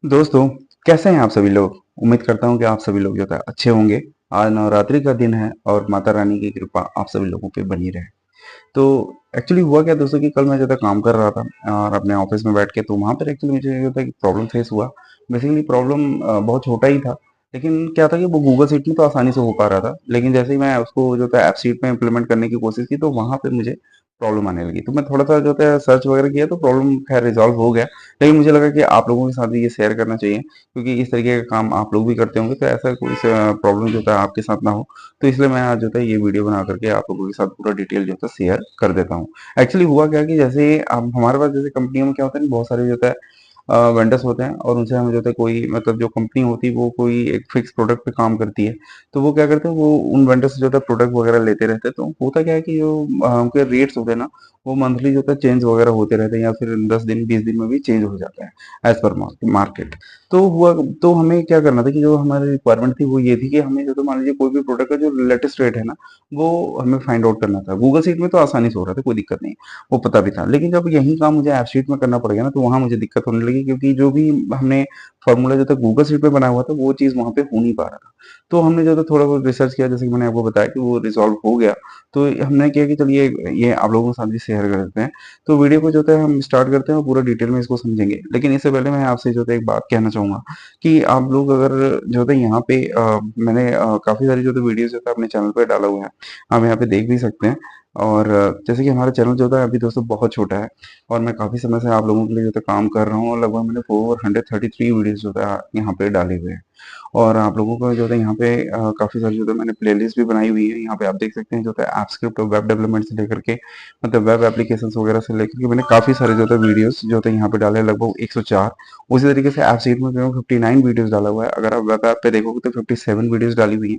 दोस्तों, कैसे हैं आप सभी लोग? उम्मीद करता हूँ कि आप सभी लोग जो है अच्छे होंगे। आज नवरात्रि का दिन है और माता रानी की कृपा आप सभी लोगों पे बनी रहे। तो एक्चुअली हुआ क्या दोस्तों कि कल मैं जो था काम कर रहा था और अपने ऑफिस में बैठ के, तो वहाँ पर एक्चुअली मुझे जो था एक प्रॉब्लम फेस हुआ। बेसिकली प्रॉब्लम बहुत छोटा ही था, लेकिन क्या था कि वो गूगल शीट में तो आसानी से हो पा रहा था, लेकिन जैसे ही मैं उसको जो था ऐप शीट में इम्प्लीमेंट करने की कोशिश की, तो वहाँ पे मुझे प्रॉब्लम आने लगी। तो मैं थोड़ा-सा जो है सर्च वगैरह किया, तो प्रॉब्लम खैर रिज़ॉल्व हो गया। लेकिन मुझे लगा कि आप लोगों के साथ भी ये शेयर करना चाहिए, क्योंकि इस तरीके का काम आप लोग भी करते होंगे, तो ऐसा कोई प्रॉब्लम जो है आपके साथ ना हो। तो इसलिए मैं आज जो है ये वीडियो बना करके आप लोगों के साथ पूरा डिटेल जो है शेयर कर देता हूँ। एक्चुअली हुआ क्या कि जैसे अब हमारे पास जैसे कंपनियों में क्या होता है ना, बहुत सारे जो है वेंडर्स होते हैं और उनसे हमें जो है कोई मतलब जो कंपनी होती है वो कोई एक फिक्स प्रोडक्ट पे काम करती है। तो वो क्या करते हैं, वो उन वेंडर से जो है प्रोडक्ट वगैरह लेते रहते हैं। तो होता क्या है कि जो उनके रेट्स होते हैं ना, वो मंथली जो है चेंज वगैरह होते रहते हैं, या फिर 10 दिन 20 दिन में भी चेंज हो जाता है एज पर मार्केट। तो हमें क्या करना था कि जो हमारी रिक्वायरमेंट थी वो ये थी कि हमें जो तो मान लीजिए कोई भी प्रोडक्ट का जो लेटेस्ट रेट है ना, वो हमें फाइंड आउट करना था। गूगल शीट में तो आसानी से हो रहा था, कोई दिक्कत नहीं, वो पता भी था। लेकिन जब यही काम मुझे ऐप शीट में करना पड़ गया ना, तो वहाँ मुझे दिक्कत होने लगी, क्योंकि जो भी हमने फ़ॉर्मूला जो था गूगल शीट पे बनाया हुआ था, वो चीज़ वहाँ पे हो नहीं पा रहा था। तो हमने जो था थोड़ा बहुत रिसर्च किया, जैसे कि मैंने आपको बताया कि वो रिज़ॉल्व हो गया। तो हमने क्या कि चलिए ये आप लोगों के साथ भी शेयर कर देते हैं। तो वीडियो को जो है हम स्टार्ट करते हैं और पूरा डिटेल में इसको समझेंगे। लेकिन इससे पहले मैं आपसे जो है एक बात कहना चाहूँगा कि आप लोग अगर जो है यहाँ पे मैंने काफ़ी सारी जो है वीडियोज़ जो है अपने चैनल पे डाला हुआ है। आप यहाँ पे देख भी सकते हैं। और जैसे कि हमारा चैनल जो है अभी दोस्तों बहुत छोटा है, और मैं काफ़ी समय से आप लोगों के लिए जो है काम कर रहा हूँ, और लगभग मैंने 433 वीडियोज़ जो है यहाँ पे डाले हुए हैं। और आप लोगों को जो है यहाँ पे काफ़ी सारी जो है मैंने प्लेलिस्ट भी बनाई हुई है। यहाँ पे आप देख सकते हैं जो है ऐप स्क्रिप्ट और वेब डेवलपमेंट से लेकर के, मतलब वेब एप्लीकेशंस वगैरह से लेकर के मैंने काफ़ी सारे जो है वीडियोस जो है यहाँ पे डाले हैं, लगभग 104। उसी तरीके से ऐप सीट में जो है 59 वीडियोस डाला हुआ है। अगर आप वेब ऐप पे देखोगे तो 57 वीडियोस डाली हुई है।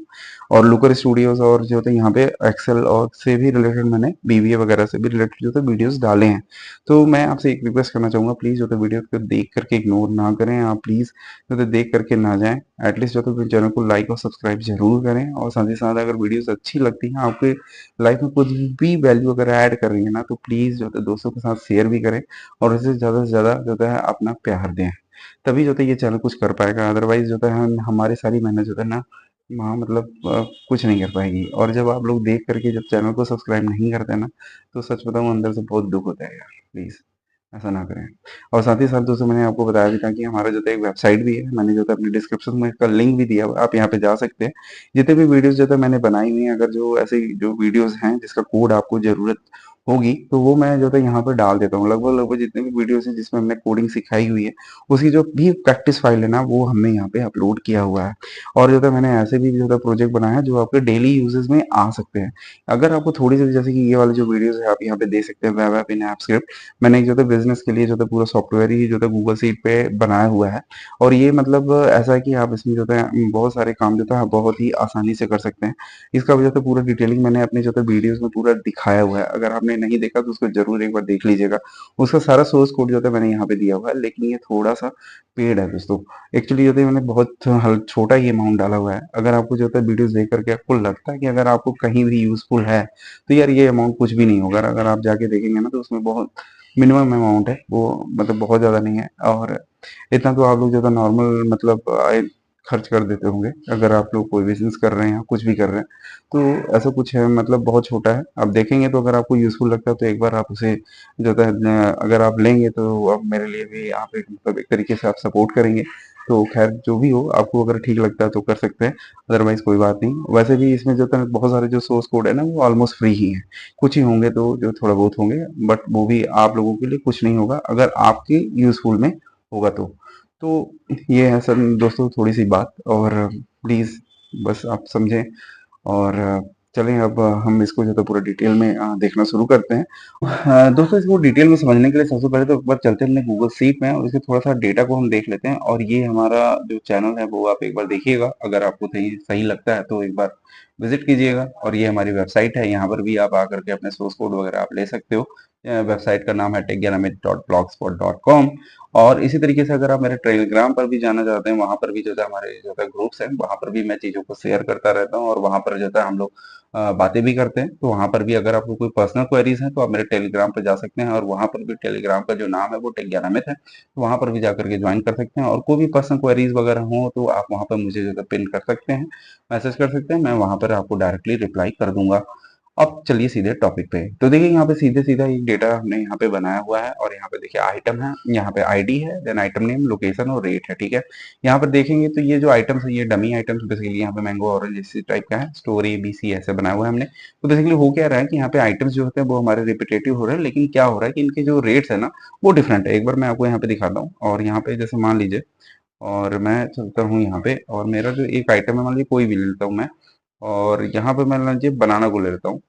और लुकर स्टूडियोज और जो है यहाँ पे एक्सेल और से भी रिलेटेड मैंने बीबीए वगैरह से भी रिलेटेड जो है वीडियोस डाले हैं। तो मैं आपसे एक रिक्वेस्ट करना चाहूंगा, प्लीज़ जो है वीडियो को देख करके इग्नोर ना करें। आप प्लीज़ जो है देख करके ना जाएं। एटलीस्ट जो है चैनल को लाइक और सब्सक्राइब जरूर करें, और साथ ही साथ अगर वीडियोस अच्छी लगती हैं, आपके लाइफ में कुछ भी वैल्यू अगर ऐड कर रही है ना, तो प्लीज़ जो है दोस्तों के साथ शेयर भी करें, और इसे ज़्यादा से ज़्यादा जो है अपना प्यार दें। तभी जो है ये चैनल कुछ कर पाएगा, अदरवाइज जो है हम हमारी सारी मेहनत जो है ना वहाँ मतलब कुछ नहीं कर पाएगी। और जब आप लोग देख करके जब चैनल को सब्सक्राइब नहीं करते ना, तो सच बताऊँ अंदर से बहुत दुख होता है यार। प्लीज़ ऐसा ना करें। और साथ ही साथ दोस्तों मैंने आपको बताया भी था कि हमारा जो है एक वेबसाइट भी है। मैंने जो है अपने डिस्क्रिप्शन में इसका लिंक भी दिया हुआ है, आप यहाँ पे जा सकते हैं। जितने भी वीडियोस जो है मैंने बनाई हुई हैं, अगर जो ऐसे जो वीडियोस हैं जिसका कोड आपको जरूरत होगी, तो वो मैं जो है यहाँ पे डाल देता हूँ। लगभग लगभग जितने भी वीडियोस हैं जिसमें हमने कोडिंग सिखाई हुई है, उसकी जो भी प्रैक्टिस फाइल है ना, वो हमने यहाँ पे अपलोड किया हुआ है। और जो है मैंने ऐसे भी जो है प्रोजेक्ट बनाया है जो आपके डेली यूजेस में आ सकते हैं। अगर आपको थोड़ी सी, जैसे कि ये वाले जो वीडियोस है आप यहाँ पे देख सकते हैं, वेब ऐप इन ऐप स्क्रिप्ट, मैंने एक जो है बिज़नेस के लिए जो है पूरा सॉफ्टवेयर ही जो है गूगल शीट पे बनाया हुआ है। और ये मतलब ऐसा है कि आप इसमें जो है बहुत सारे काम जो है आप बहुत ही आसानी से कर सकते हैं। इसका जो है पूरा डिटेलिंग मैंने अपने जो है वीडियोस में पूरा दिखाया हुआ है। अगर आपने नहीं देखा तो उसको ज़रूर एक बार देख लीजिएगा। उसका सारा सोर्स कोड जो है मैंने यहाँ पे दिया हुआ है, लेकिन ये थोड़ा-सा पेड है दोस्तों। एक्चुअली जो है मैंने बहुत हल छोटा ही अमाउंट डाला हुआ है। अगर आपको जो है वीडियोस देख करके आपको लगता है कि अगर आपको कहीं भी यूज़फुल है, तो यार ये अमाउंट कुछ भी नहीं होगा। अगर आप जाके देखेंगे ना, तो उसमें बहुत मिनिमम अमाउंट है, वो मतलब बहुत ज़्यादा नहीं है। और इतना तो आप लोग जो है नॉर्मल मतलब खर्च कर देते होंगे, अगर आप लोग कोई बिज़नेस कर रहे हैं या कुछ भी कर रहे हैं। तो ऐसा कुछ है, मतलब बहुत छोटा है। आप देखेंगे तो अगर आपको यूज़फुल लगता है तो एक बार आप उसे जो है अगर आप लेंगे, तो आप मेरे लिए भी आप एक मतलब एक तरीके से आप सपोर्ट करेंगे। तो ख़ैर जो भी हो, आपको अगर ठीक लगता है तो कर सकते हैं, अदरवाइज़ कोई बात नहीं। वैसे भी इसमें जो है बहुत सारे जो सोर्स कोड है ना, वो ऑलमोस्ट फ्री ही हैं। कुछ ही होंगे तो जो थोड़ा बहुत होंगे, बट वो भी आप लोगों के लिए कुछ नहीं होगा अगर आपके यूज़फुल में होगा तो। तो ये है सर दोस्तों थोड़ी सी बात, और प्लीज़ बस आप समझें। और चलें अब हम इसको जो है पूरा डिटेल में देखना शुरू करते हैं। दोस्तों इसको डिटेल में समझने के लिए सबसे पहले तो एक बार चलते हैं अपने गूगल शीट में, और इसके थोड़ा-सा डेटा को हम देख लेते हैं। और ये हमारा जो चैनल है वो आप एक बार देखिएगा, अगर आपको सही सही लगता है तो एक बार विज़िट कीजिएगा। और ये हमारी वेबसाइट है, यहाँ पर भी आप आकर के अपने सोर्स कोड वगैरह आप ले सकते हो। वेबसाइट का नाम है techgramit.blogspot.com। और इसी तरीके से अगर आप मेरे टेलीग्राम पर भी जाना चाहते हैं, वहाँ पर भी जो है हमारे जो है ग्रुप्स हैं, वहाँ पर भी मैं चीज़ों को शेयर करता रहता हूँ और वहाँ पर जो है हम लोग बातें भी करते हैं। तो वहाँ पर भी अगर आपको कोई पर्सनल क्वेरीज हैं तो आप मेरे टेलीग्राम पर जा सकते हैं, और वहाँ पर भी टेलीग्राम का जो नाम है वो टेक ग्यारह है, तो वहाँ पर भी जाकर के ज्वाइन कर सकते हैं। और कोई भी पर्सनल क्वेरीज वगैरह हो तो आप वहाँ पर मुझे जो है पिन कर सकते हैं, मैसेज कर सकते हैं, मैं वहाँ पर आपको डायरेक्टली रिप्लाई कर दूंगा। अब चलिए सीधे टॉपिक पे। तो देखिए यहाँ पे सीधे सीधा एक डेटा हमने यहाँ पे बनाया हुआ है, और यहाँ पे देखिए आइटम है, यहाँ पे आईडी है, देन आइटम नेम, लोकेशन और रेट है, ठीक है। यहाँ पर देखेंगे तो ये जो आइटम्स है ये डमी आइटम्स बेसिकली यहाँ पे मैंगो ऑरेंज इसी टाइप का है, स्टोर ए बी सी ऐसे बनाया हुआ है हमने। तो बेसिकली हो क्या रहा है कि यहाँ पे आइटम्स जो होते हैं वो हमारे रिपीटेटिव हो रहे हैं, लेकिन क्या हो रहा है कि इनके जो रेट्स है ना वो डिफरेंट है। एक बार मैं आपको यहाँ पे दिखाता हूँ, और यहाँ पे जैसे मान लीजिए, और मैं चलता हूँ यहाँ पे, और मेरा जो एक आइटम है मान लीजिए कोई भी ले लेता हूँ मैं, और यहाँ पे मैं मान लीजिए बनाना को ले लेता हूँ।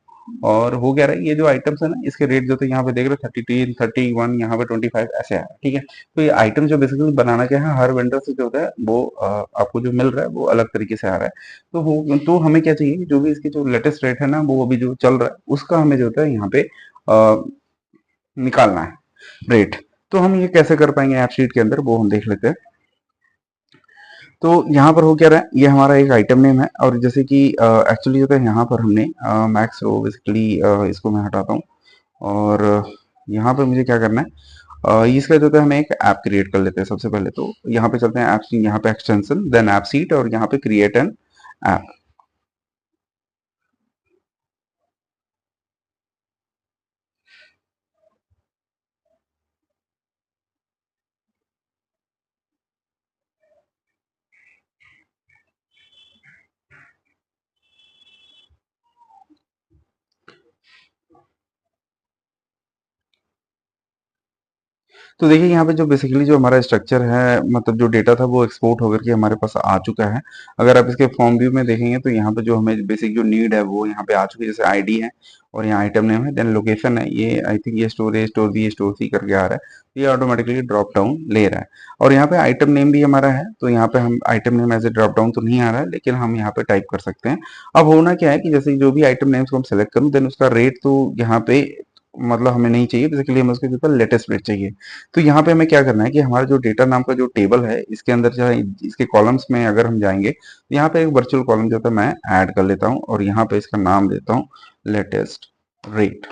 और हो क्या रहा है, ये जो आइटम्स है ना इसके रेट जो थे यहाँ पे देख रहे हो 32, 31, यहाँ पे 25 ऐसे है, ठीक है। तो ये आइटम जो बेसिकली बनाना क्या है, हर वेंडर से जो होता है वो आपको जो मिल रहा है वो अलग तरीके से आ रहा है। तो हमें क्या चाहिए कि जो भी इसकी जो लेटेस्ट रेट है ना वो अभी जो चल रहा है उसका हमें जो होता है यहाँ पे निकालना है रेट। तो हम ये कैसे कर पाएंगे ऐप शीट के अंदर, वो हम देख लेते हैं। तो यहाँ पर हो क्या रहा है, ये हमारा एक आइटम नेम है, और जैसे कि एक्चुअली जो है यहाँ पर हमने मैक्स रो बेसिकली इसको मैं हटाता हूँ, और यहाँ पे मुझे क्या करना है, इसका जो है हमें एक ऐप क्रिएट कर लेते हैं सबसे पहले। तो यहाँ पे चलते हैं ऐप, यहाँ पे एक्सटेंशन, देन ऐप सीट, और यहाँ पे क्रिएट एन ऐप। तो देखिए यहाँ पे जो बेसिकली जो हमारा स्ट्रक्चर है, मतलब जो डेटा था वो एक्सपोर्ट होकर के हमारे पास आ चुका है। अगर आप इसके फॉर्म व्यू में देखेंगे तो यहाँ पे जो हमें बेसिक जो नीड है वो यहाँ पे आ चुकी है, जैसे आईडी है और यहाँ आइटम नेम है, देन लोकेशन है, ये आई थिंक ये स्टोर ए, स्टोर बी, स्टोर सी करके आ रहा है, तो ये ऑटोमेटिकली ड्रॉप डाउन ले रहा है। और यहाँ पे आइटम नेम भी हमारा है, तो यहाँ पे हम item name as a drop down तो नहीं आ रहा है, लेकिन हम यहाँ पे टाइप कर सकते हैं। अब होना क्या है कि जैसे जो भी आइटम नेम्स को हम सेलेक्ट करूँ, देन उसका रेट तो यहाँ पे मतलब हमें नहीं चाहिए, बेसिकली हमें उसके ऊपर लेटेस्ट रेट चाहिए। तो यहाँ पे हमें क्या करना है कि हमारा जो डेटा नाम का जो टेबल है इसके अंदर जो है, इसके कॉलम्स में अगर हम जाएंगे तो यहाँ पे एक वर्चुअल कॉलम जो है मैं ऐड कर लेता हूँ, और यहाँ पे इसका नाम देता हूँ लेटेस्ट रेट।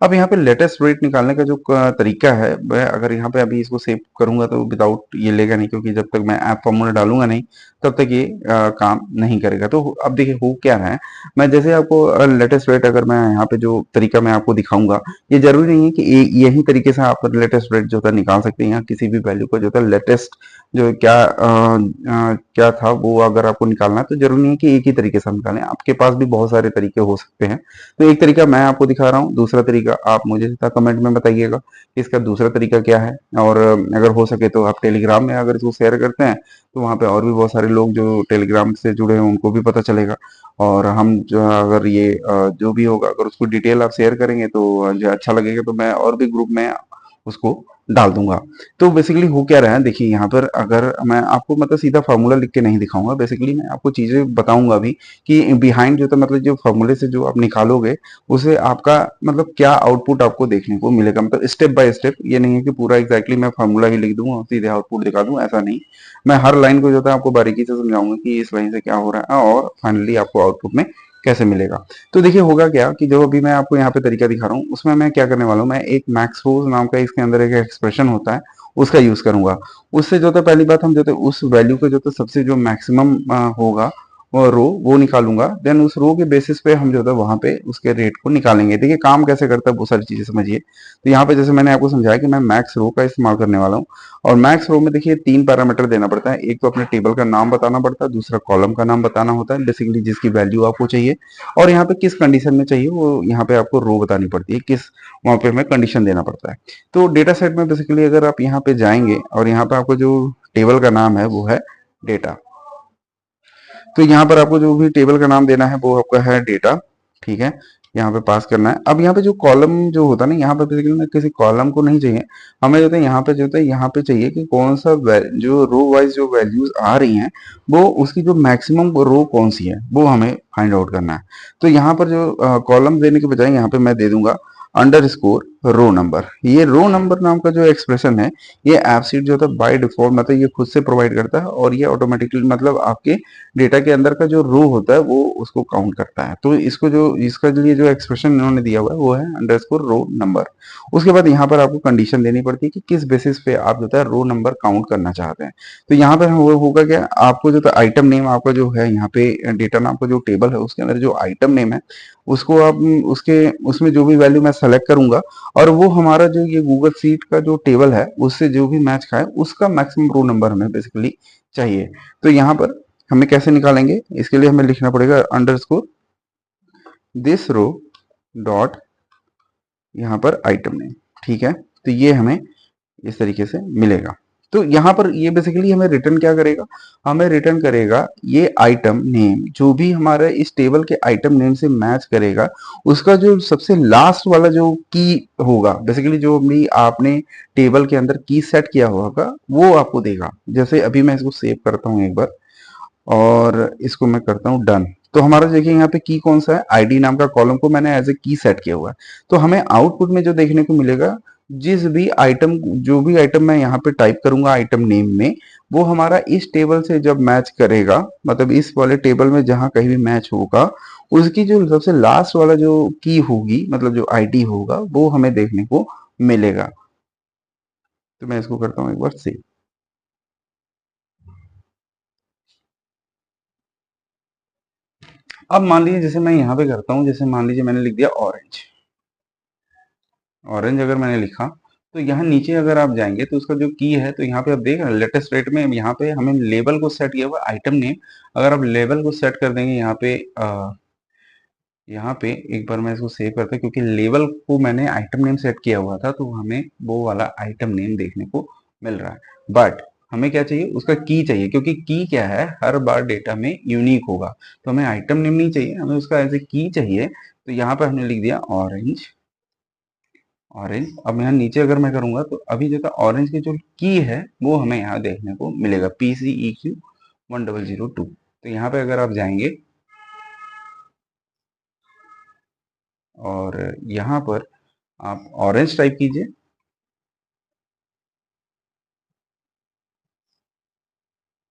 अब यहाँ पे लेटेस्ट रेट निकालने का जो तरीका है वह, अगर यहाँ पे अभी इसको सेव करूंगा तो विदाउट ये लेगा नहीं, क्योंकि जब तक मैं ऐप फॉर्मूला डालूंगा नहीं तब तक ये काम नहीं करेगा। तो अब देखिए हो क्या रहा है, मैं जैसे आपको लेटेस्ट रेट, अगर मैं यहाँ पे जो तरीका मैं आपको दिखाऊंगा, ये जरूरी नहीं है कि यही तरीके से आप लेटेस्ट रेट जो है निकाल सकते हैं। यहाँ किसी भी वैल्यू को जो है लेटेस्ट जो क्या था वो अगर आपको निकालना है तो जरूरी नहीं है कि एक ही तरीके से हम निकालें, आपके पास भी बहुत सारे तरीके हो सकते हैं। तो एक तरीका मैं आपको दिखा रहा हूँ, दूसरा तरीका आप मुझे कमेंट में बताइएगा कि इसका दूसरा तरीका क्या है। और अगर हो सके तो आप टेलीग्राम में अगर इसको शेयर करते हैं तो वहाँ पे और भी बहुत सारे लोग जो टेलीग्राम से जुड़े हैं उनको भी पता चलेगा। और हम जो अगर ये जो भी होगा अगर उसको डिटेल आप शेयर करेंगे तो जो अच्छा लगेगा, तो मैं और भी ग्रुप में उसको डाल दूंगा। तो बेसिकली हो क्या रहा है, देखिए यहाँ पर अगर मैं आपको मतलब सीधा फार्मूला लिख के नहीं दिखाऊंगा, बेसिकली मैं आपको चीजें बताऊंगा भी कि बिहाइंड जो था, मतलब जो फार्मूले से जो आप निकालोगे उसे आपका मतलब क्या आउटपुट आपको देखने को मिलेगा, मतलब स्टेप बाय स्टेप। ये नहीं है कि पूरा एग्जैक्टली मैं फार्मूला ही लिख दूंगा और सीधे आउटपुट दिखा दूं, ऐसा नहीं। मैं हर लाइन को जो था आपको बारीकी से समझाऊंगा कि इस लाइन से क्या हो रहा है, और फाइनली आपको आउटपुट में कैसे मिलेगा। तो देखिए होगा क्या कि जो अभी मैं आपको यहाँ पे तरीका दिखा रहा हूँ उसमें मैं क्या करने वाला हूँ, मैं एक मैक्स रोज नाम का इसके अंदर एक एक्सप्रेशन होता है उसका यूज करूंगा। उससे जो है पहली बात हम जो है उस वैल्यू का जो है सबसे जो मैक्सिमम होगा और रो वो निकालूंगा, देन उस रो के बेसिस पे हम जो है वहां पे उसके रेट को निकालेंगे। देखिए काम कैसे करता है वो सारी चीजें समझिए। तो यहाँ पे जैसे मैंने आपको समझाया कि मैं मैक्स रो का इस्तेमाल करने वाला हूँ, और मैक्स रो में देखिए 3 पैरामीटर देना पड़ता है। एक तो अपने टेबल का नाम बताना पड़ता है, दूसरा कॉलम का नाम बताना होता है बेसिकली जिसकी वैल्यू आपको चाहिए, और यहाँ पे किस कंडीशन में चाहिए वो यहाँ पे आपको रो बतानी पड़ती है, किस वहाँ पे हमें कंडीशन देना पड़ता है। तो डेटा सेट में बेसिकली अगर आप यहाँ पे जाएंगे और यहाँ पे आपको जो टेबल का नाम है वो है डेटा, तो यहाँ पर आपको जो भी टेबल का नाम देना है वो आपका है डेटा, ठीक है। यहाँ पे पास करना है। अब यहाँ पे जो कॉलम जो होता है ना, यहाँ पे बेसिकली में किसी कॉलम को नहीं चाहिए हमें, जो है यहाँ पे जो है यहाँ पे चाहिए कि कौन सा जो रो वाइज जो वैल्यूज आ रही हैं वो उसकी जो मैक्सिमम रो कौन सी है वो हमें फाइंड आउट करना है। तो यहाँ पर जो कॉलम देने के बजाय यहाँ पे मैं दे दूंगा अंडर स्कोर रो नंबर। ये रो नंबर नाम का जो एक्सप्रेशन है, ये एप्पशीट जो होता है बाय डिफॉल्ट मतलब ये खुद से प्रोवाइड करता है, और ये ऑटोमेटिकली मतलब आपके डेटा के अंदर का जो रो होता है वो उसको काउंट करता है। तो इसको जो इसका लिए जो एक्सप्रेशन इन्होंने दिया हुआ है वो है अंडरस्कोर रो नंबर। उसके बाद यहाँ पर आपको कंडीशन देनी पड़ती है कि किस बेसिस पे आप जो है रो नंबर काउंट करना चाहते हैं। तो यहाँ पर वो होगा क्या, आपको जो आइटम नेम आपका जो है यहाँ पे डेटा नाम का जो टेबल है उसके अंदर जो आइटम नेम है उसको आप उसके उसमें जो भी वैल्यू मैं सेलेक्ट करूंगा, और वो हमारा जो ये गूगल सीट का जो टेबल है उससे जो भी मैच खाए उसका मैक्सिमम रो नंबर हमें बेसिकली चाहिए। तो यहाँ पर हमें कैसे निकालेंगे, इसके लिए हमें लिखना पड़ेगा अंडरस्कोर दिस रो डॉट यहाँ पर आइटम नेम। ठीक है, तो ये हमें इस तरीके से मिलेगा। तो यहाँ पर ये बेसिकली हमें रिटर्न क्या करेगा, हमें रिटर्न करेगा ये आइटम नेम जो भी हमारे इस टेबल के आइटम नेम से मैच करेगा, उसका जो सबसे लास्ट वाला जो की होगा, बेसिकली जो भी आपने टेबल के अंदर की सेट किया होगा वो आपको देगा। जैसे अभी मैं इसको सेव करता हूँ एक बार और इसको मैं करता हूँ डन। तो हमारा देखिए यहाँ पे की कौन सा है, आईडी नाम का कॉलम को मैंने एज ए की सेट किया हुआ है। तो हमें आउटपुट में जो देखने को मिलेगा, जिस भी आइटम जो भी आइटम मैं यहाँ पे टाइप करूंगा आइटम नेम में, वो हमारा इस टेबल से जब मैच करेगा, मतलब इस वाले टेबल में जहां कहीं भी मैच होगा, उसकी जो सबसे लास्ट वाला जो की होगी मतलब जो आईडी होगा वो हमें देखने को मिलेगा। तो मैं इसको करता हूँ एक बार सेव। अब मान लीजिए जैसे मैं यहाँ पे करता हूँ, जैसे मान लीजिए मैंने लिख दिया ऑरेंज। ऑरेंज अगर मैंने लिखा तो यहाँ नीचे अगर आप जाएंगे तो उसका जो की है, तो यहाँ पे आप देख रहे हैं लेटेस्ट रेट में यहाँ पे हमें लेबल को सेट किया हुआ आइटम नेम। अगर आप लेबल को सेट कर देंगे यहाँ पे एक बार मैं इसको सेव करता हूँ, क्योंकि लेबल को मैंने आइटम नेम सेट किया हुआ था तो हमें वो वाला आइटम नेम देखने को मिल रहा है। बट हमें क्या चाहिए, उसका की चाहिए, क्योंकि की क्या है हर बार डेटा में यूनिक होगा। तो हमें आइटम नेम नहीं चाहिए, हमें उसका एज ए की चाहिए। तो यहाँ पर हमने लिख दिया ऑरेंज। ऑरेंज अब यहाँ नीचे अगर मैं करूंगा तो अभी जो था ऑरेंज की जो की है वो हमें यहाँ देखने को मिलेगा PCEQ1002। तो यहाँ पे अगर आप जाएंगे और यहाँ पर आप ऑरेंज टाइप कीजिए,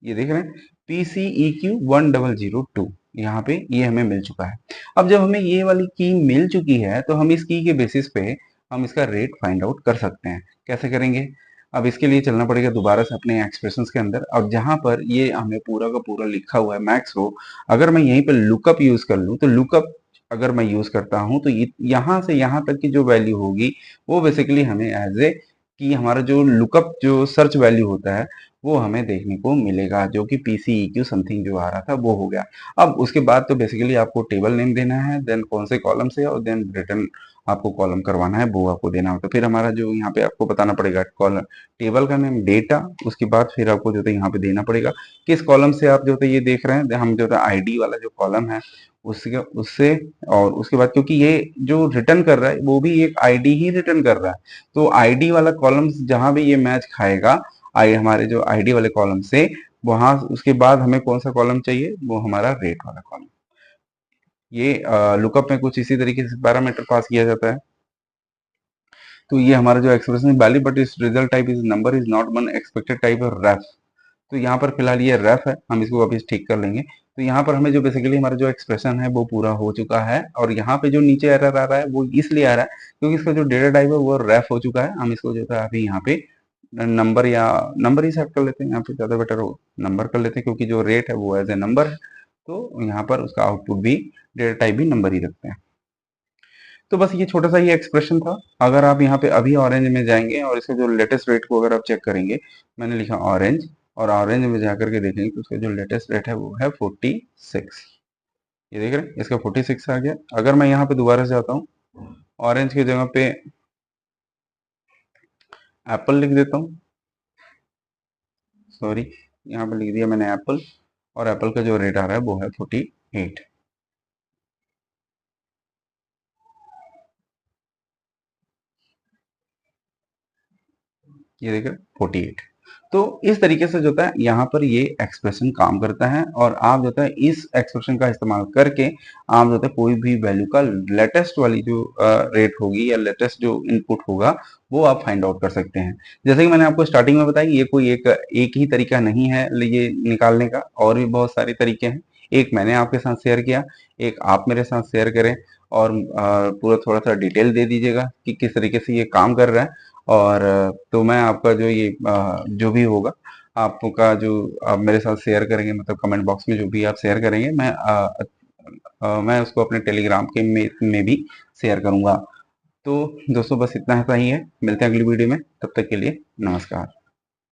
ये देख रहे हैं PCEQ1002, यहाँ पे ये हमें मिल चुका है। अब जब हमें ये वाली की मिल चुकी है तो हम इस की के बेसिस पे हम इसका रेट फाइंड आउट कर सकते हैं। कैसे करेंगे, अब इसके लिए चलना पड़ेगा दोबारा से अपने एक्सप्रेशंस के अंदर। अब जहां पर ये हमें पूरा का पूरा लिखा हुआ है मैक्स रो, अगर मैं यहीं पर लुकअप यूज कर लूँ तो लुकअप अगर मैं यूज करता हूं तो यहाँ से यहाँ तक की जो वैल्यू होगी वो बेसिकली हमें एज ए कि हमारा जो लुकअप जो सर्च वैल्यू होता है वो हमें देखने को मिलेगा, जो कि PCEQ समथिंग जो आ रहा था वो हो गया। अब उसके बाद तो बेसिकली आपको टेबल नेम देना है, देन कौन से कॉलम से, और देन रिटर्न आपको कॉलम करवाना है वो आपको देना होता है। फिर हमारा जो यहाँ पे आपको बताना पड़ेगा कॉलम टेबल का नेम डेटा, उसके बाद फिर आपको जो है यहाँ पे देना पड़ेगा किस कॉलम से आप जो है ये देख रहे हैं, हम जो है आईडी वाला जो कॉलम है उसके उससे, और उसके बाद क्योंकि ये जो रिटर्न कर रहा है वो भी एक आईडी ही रिटर्न कर रहा है, तो आईडी वाला कॉलम जहां भी ये मैच खाएगा आई हमारे जो आईडी वाले कॉलम से, वहां उसके बाद हमें कौन सा कॉलम चाहिए, वो हमारा रेट वाला कॉलम। ये लुकअप में कुछ इसी तरीके से पैरामीटर पास किया जाता है। तो ये हमारा जो एक्सप्रेशन वैल्यू बट इस result type is number is not one expected type of ref. तो यहाँ पर फिलहाल ये रेफ है, हम इसको अभी ठीक कर लेंगे। तो यहाँ पर हमें जो बेसिकली हमारा जो एक्सप्रेशन है वो पूरा हो चुका है, और यहाँ पे जो नीचे एरर आ रहा है वो इसलिए आ रहा है क्योंकि इसका जो डेटा टाइप है वो रेफ हो चुका है। हम इसको जो था अभी यहाँ पे नंबर या नंबर ही सेट कर लेते हैं, यहाँ पे ज़्यादा बेटर हो नंबर कर लेते हैं, क्योंकि जो रेट है वो एज ए नंबर है। तो यहाँ पर उसका आउटपुट भी डेटा टाइप भी नंबर ही रखते हैं। तो बस ये छोटा सा ये एक्सप्रेशन था। अगर आप यहाँ पे अभी ऑरेंज में जाएंगे और इसके जो लेटेस्ट रेट को अगर आप चेक करेंगे, मैंने लिखा ऑरेंज और ऑरेंज में जाकर के देखेंगे तो उसका जो लेटेस्ट रेट है वो है 46। ये देख रहे हैं इसका 46 आ गया। अगर मैं यहाँ पे दोबारा से आता हूँ, ऑरेंज की जगह पे एप्पल लिख देता हूँ, सॉरी यहाँ पे लिख दिया मैंने एप्पल, और एप्पल का जो रेट आ रहा है वो है 48। ये देख रहे हैं 48। तो इस तरीके से जो होता है यहाँ पर ये एक्सप्रेशन काम करता है और आप जो होता है इस एक्सप्रेशन का इस्तेमाल करके आप जो होता है कोई भी वैल्यू का लेटेस्ट वाली जो रेट होगी या लेटेस्ट जो इनपुट होगा वो आप फाइंड आउट कर सकते हैं। जैसे कि मैंने आपको स्टार्टिंग में बताया ये कोई एक ही तरीका नहीं है ये निकालने का, और भी बहुत सारे तरीके हैं। एक मैंने आपके साथ शेयर किया, एक आप मेरे साथ शेयर करें और पूरा थोड़ा-सा डिटेल दे दीजिएगा कि किस तरीके से ये काम कर रहा है। और तो मैं आपका जो ये जो भी होगा आपका जो आप मेरे साथ शेयर करेंगे, मतलब कमेंट बॉक्स में जो भी आप शेयर करेंगे मैं उसको अपने टेलीग्राम के में भी शेयर करूँगा। तो दोस्तों बस इतना सा ही है। मिलते हैं अगली वीडियो में, तब तक के लिए नमस्कार।